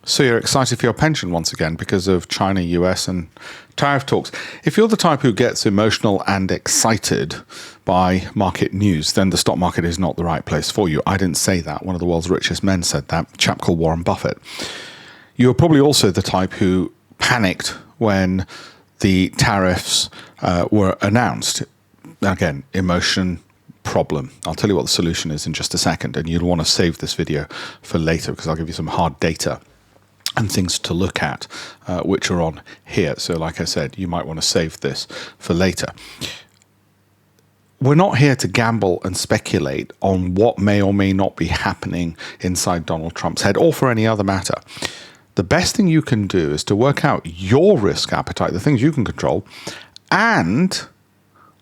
So you're excited for your pension once again because of China, US, and tariff talks. If you're the type who gets emotional and excited by market news, then the stock market is not the right place for you. I didn't say that. One of the world's richest men said that, a chap called Warren Buffett. You're probably also the type who panicked when the tariffs were announced. Again, emotion, problem. I'll tell you what the solution is in just a second, and you'll want to save this video for later because I'll give you some hard data and things to look at, which are on here. So like I said, you might want to save this for later. We're not here to gamble and speculate on what may or may not be happening inside Donald Trump's head or for any other matter. The best thing you can do is to work out your risk appetite, the things you can control, and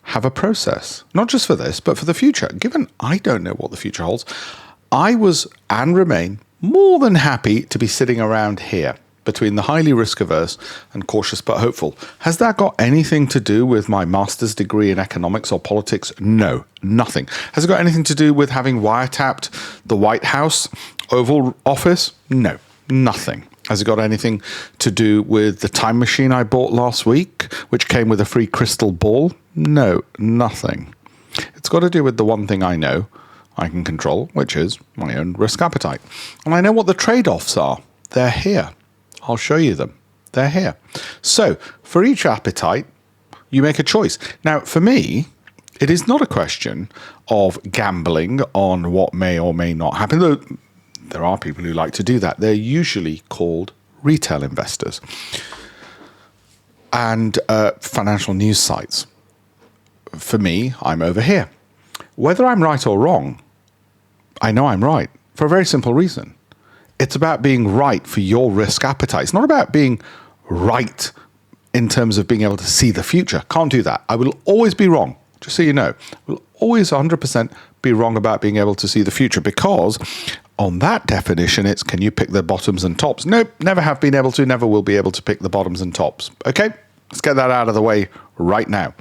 have a process, not just for this, but for the future. Given I don't know what the future holds, I was and remain more than happy to be sitting around here between the highly risk-averse and cautious but hopeful. Has that got anything to do with my master's degree in economics or politics? No, nothing. Has it got anything to do with having wiretapped the White House Oval Office? No, nothing. Has it got anything to do with the time machine I bought last week, which came with a free crystal ball? No, nothing. It's got to do with the one thing I know I can control, which is my own risk appetite. And I know what the trade-offs are. They're here. I'll show you them. They're here. So for each appetite, you make a choice. Now, for me, it is not a question of gambling on what may or may not happen. Though there are people who like to do that. They're usually called retail investors and financial news sites. For me, I'm over here. Whether I'm right or wrong, I know I'm right for a very simple reason. It's about being right for your risk appetite. It's not about being right in terms of being able to see the future. Can't do that. I will always be wrong, just so you know. I will always 100% be wrong about being able to see the future because on that definition, it's can you pick the bottoms and tops? Nope, never have been able to, never will be able to pick the bottoms and tops. Okay, let's get that out of the way right now.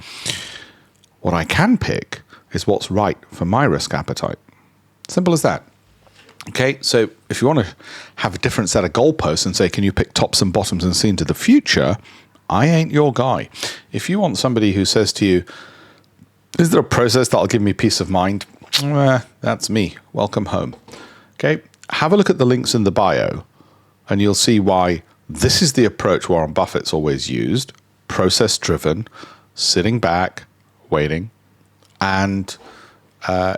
What I can pick is what's right for my risk appetite. Simple as that. Okay, so if you want to have a different set of goalposts and say, can you pick tops and bottoms and see into the future? I ain't your guy. If you want somebody who says to you, is there a process that'll give me peace of mind? That's me. Welcome home. Okay, have a look at the links in the bio and you'll see why this is the approach Warren Buffett's always used. Process-driven, sitting back, waiting, and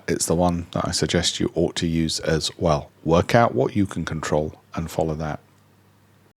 it's the one that I suggest you ought to use as well. Work out what you can control and follow that.